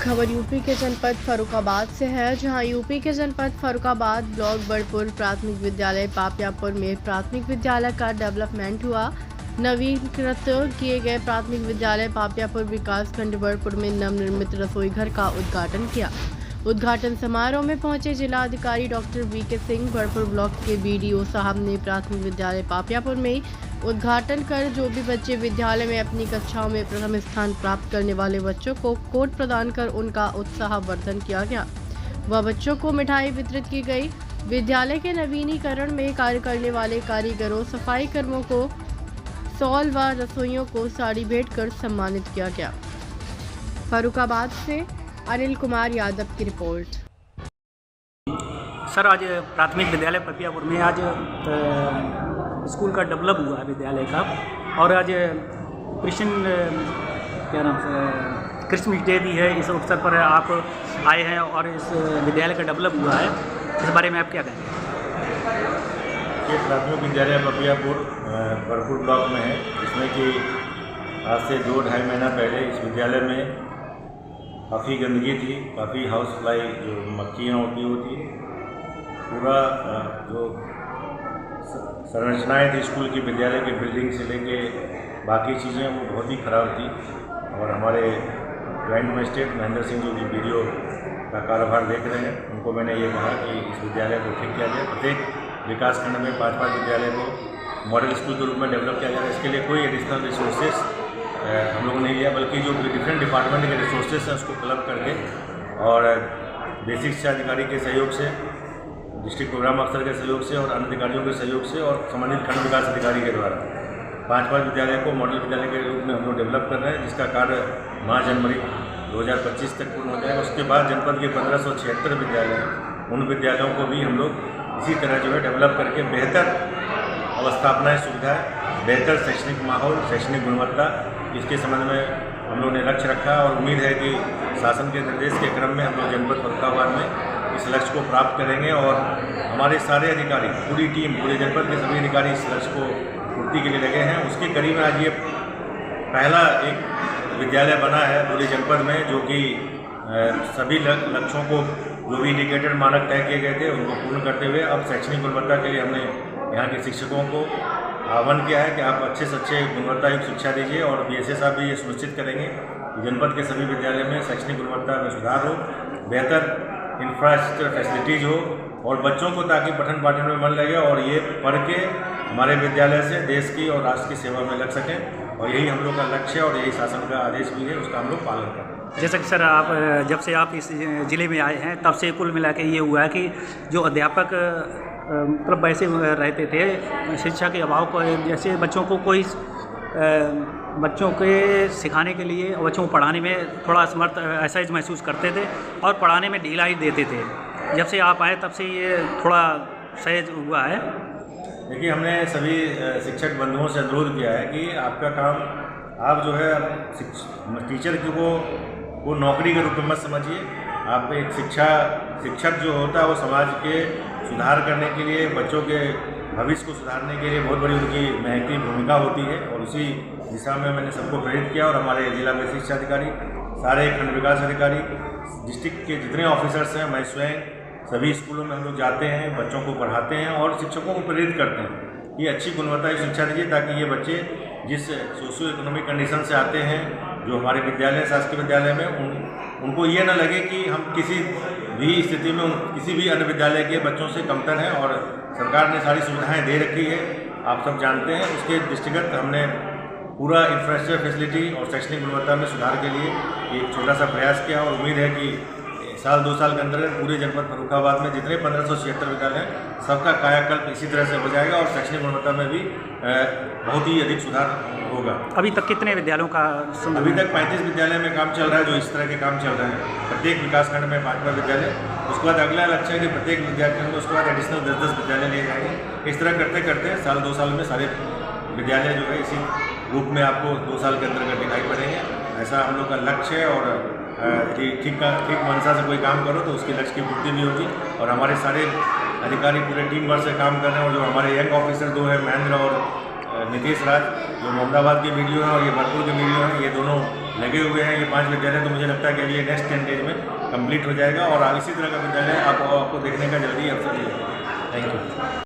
खबर यूपी के जनपद फर्रुखाबाद से है, जहां यूपी के जनपद फर्रुखाबाद ब्लॉक बड़पुर प्राथमिक विद्यालय पापियापुर में प्राथमिक विद्यालय का डेवलपमेंट हुआ। नवीनीकृत किए गए प्राथमिक विद्यालय पापियापुर विकास खंड बड़पुर में नवनिर्मित रसोई घर का उद्घाटन किया। उद्घाटन समारोह में पहुंचे जिला अधिकारी doctor VK Singh, Badpur block के बीडीओ साहब ने प्राथमिक विद्यालय पापियापुर में उद्घाटन कर जो भी बच्चे विद्यालय में अपनी कक्षाओं में प्रथम स्थान प्राप्त करने वाले बच्चों को कोड प्रदान कर उनका उत्साहवर्धन किया गया। वह बच्चों को मिठाई वितरित की गई। विद्यालय के नवीनीकरण में कार्य करने वाले कारीगरों, सफाई कर्मियों को शॉल व रसोइयों को साड़ी भेंट कर सम्मानित किया गया। फर्रुखाबाद से अनिल कुमार यादव की रिपोर्ट। सर, आज प्राथमिक विद्यालय पापियापुर में आज स्कूल का डेवलप हुआ है विद्यालय का, और आज क्रिसमस डे भी है। इस अवसर पर आप आए हैं और इस विद्यालय का डेवलप हुआ है, इस बारे में आप क्या कहेंगे? ये प्राथमिक विद्यालय पापियापुर बड़पुर ब्लॉक में है, जिसमें कि आज से 2-2.5 महीना पहले इस विद्यालय में काफ़ी गंदगी थी, काफ़ी हाउस फ्लाई जो मक्खियाँ होती थी, पूरा जो संरचनाएँ थी स्कूल की, विद्यालय की बिल्डिंग से लेके बाकी चीज़ें वो बहुत ही ख़राब थी। और हमारे जॉइंट मजिस्ट्रेट महेंद्र सिंह जो कि वीडियो का कारोबार देख रहे हैं, उनको मैंने ये कहा कि इस विद्यालय को ठीक किया जाए। प्रत्येक विकास खंड में 5-5 विद्यालय को मॉडल स्कूल के रूप में डेवलप किया जाए। इसके लिए कोई एडिशनल रिसोर्सेस हम लोगों ने लिया, बल्कि जो डिफरेंट डिपार्टमेंट के रिसोर्सेस हैं उसको क्लब करके और बेसिक शिक्षा अधिकारी के सहयोग से, डिस्ट्रिक्ट प्रोग्राम अफसर के सहयोग से और अन्य अधिकारियों के सहयोग से और संबंधित खंड विकास अधिकारी के द्वारा 5-5 विद्यालय को मॉडल विद्यालय के रूप में हम लोग डेवलप कर रहे हैं, जिसका कार्य मार्च जनवरी 2025 तक पूर्ण हो जाएगा। उसके बाद जनपद के 1576 विद्यालय हैं, उन विद्यालयों को भी हम लोग इसी तरह जो है डेवलप करके बेहतर अवस्थापनाएँ, सुविधाएँ, बेहतर शैक्षणिक माहौल, शैक्षणिक गुणवत्ता, इसके संबंध में हम लोगों ने लक्ष्य रखा और उम्मीद है कि शासन के निर्देश के क्रम में हम लोग जनपद फर्रुखाबाद में इस लक्ष्य को प्राप्त करेंगे। और हमारे सारे अधिकारी, पूरी टीम, पूरे जनपद के सभी अधिकारी इस लक्ष्य को पूर्ति के लिए लगे हैं। उसके करीब आज ये पहला एक विद्यालय बना है पूरे जनपद में, जो कि सभी लक्ष्यों को, जो भी इंडिकेटेड मानक तय किए गए थे, उनको पूर्ण करते हुए अब शैक्षणिक गुणवत्ता के लिए हमने यहाँ के शिक्षकों को आह्वान किया है कि आप अच्छे से अच्छे गुणवत्तायुक्त शिक्षा दीजिए। और बीएसए साहब भी ये सुनिश्चित करेंगे कि जनपद के सभी विद्यालय में शैक्षणिक गुणवत्ता में सुधार हो, बेहतर इंफ्रास्ट्रक्चर फैसिलिटीज़ हो और बच्चों को ताकि पठन पाठन में मन लगे और ये पढ़ के हमारे विद्यालय से देश की और राष्ट्र की सेवा में लग सकें। और यही हम लोग का लक्ष्य है और यही शासन का आदेश भी है, उसका हम लोग पालन कर रहे हैं। जैसा कि सर, आप जब से आप इस ज़िले में आए हैं तब से कुल मिला के ये हुआ है कि जो अध्यापक मतलब वैसे रहते थे, शिक्षा के अभाव को, जैसे बच्चों को कोई बच्चों के सिखाने के लिए और बच्चों को पढ़ाने में थोड़ा असमर्थ असहज महसूस करते थे और पढ़ाने में ढिलाई देते थे। जब से आप आए तब से ये थोड़ा सहज हुआ है। देखिए, हमने सभी शिक्षक बंधुओं से अनुरोध किया है कि आपका काम, आप जो है टीचर को नौकरी के रूप में मत समझिए। आप एक शिक्षक जो होता है वो समाज के सुधार करने के लिए, बच्चों के भविष्य को सुधारने के लिए बहुत बड़ी उनकी महत्वपूर्ण भूमिका होती है। और उसी दिशा में मैंने सबको प्रेरित किया और हमारे जिला बेसिक शिक्षा अधिकारी, सारे खंड विकास अधिकारी, डिस्ट्रिक्ट के जितने ऑफिसर्स हैं, मैं स्वयं सभी स्कूलों में हम लोग जाते हैं, बच्चों को पढ़ाते हैं और शिक्षकों को प्रेरित करते हैं कि अच्छी गुणवत्ता की शिक्षा दीजिए, ताकि ये बच्चे जिस सोशियो इकोनॉमिक कंडीशन से आते हैं, जो हमारे विद्यालय, शासकीय विद्यालय में, उनको ये ना लगे कि हम किसी भी स्थिति में किसी भी अन्य विद्यालय के बच्चों से कमतर हैं। और सरकार ने सारी सुविधाएं दे रखी है, आप सब जानते हैं। उसके दृष्टिगत हमने पूरा इंफ्रास्ट्रक्चर फैसिलिटी और शैक्षणिक गुणवत्ता में सुधार के लिए एक छोटा सा प्रयास किया और उम्मीद है कि 1-2 साल के अंदर पूरे जनपद फर्रुखाबाद में जितने 1576 विद्यालय हैं, सबका कायाकल्प इसी तरह से हो जाएगा और शैक्षणिक गुणवत्ता में भी बहुत ही अधिक सुधार होगा। अभी तक कितने विद्यालयों का? अभी तक 35 विद्यालय में काम चल रहा है, जो इस तरह के काम चल रहे हैं। प्रत्येक विकासखंड में 5-5 विद्यालय। उसके बाद अगला लक्ष्य है कि प्रत्येक विद्यालय में उसके बाद एडिशनल 10-10 विद्यालय लिए जाएंगे। इस तरह करते करते 1-2 साल में सारे विद्यालय जो है इसी रूप में आपको 2 साल के अंतर्गत दिखाई पड़ेंगे। ऐसा हम लोग का लक्ष्य है। और ठीक मंशा से कोई काम करो तो उसके लक्ष्य की पूर्ति भी होगी। और हमारे सारे अधिकारी पूरे टीम वर्क से काम कर रहे हैं। और जो हमारे यंग ऑफिसर 2 हैं, महेंद्र और नीतीश राज, जो मोहम्मदाबाद के वीडियो हैं और ये बड़पुर के वीडियो हैं, ये दोनों लगे हुए हैं। ये 5 विद्यालय तो मुझे लगता है कि अभी नेक्स्ट 10 डेज में कंप्लीट हो जाएगा और इसी तरह का विद्यालय आपको देखने का जल्दी अवसर मिलेगा। Thank you.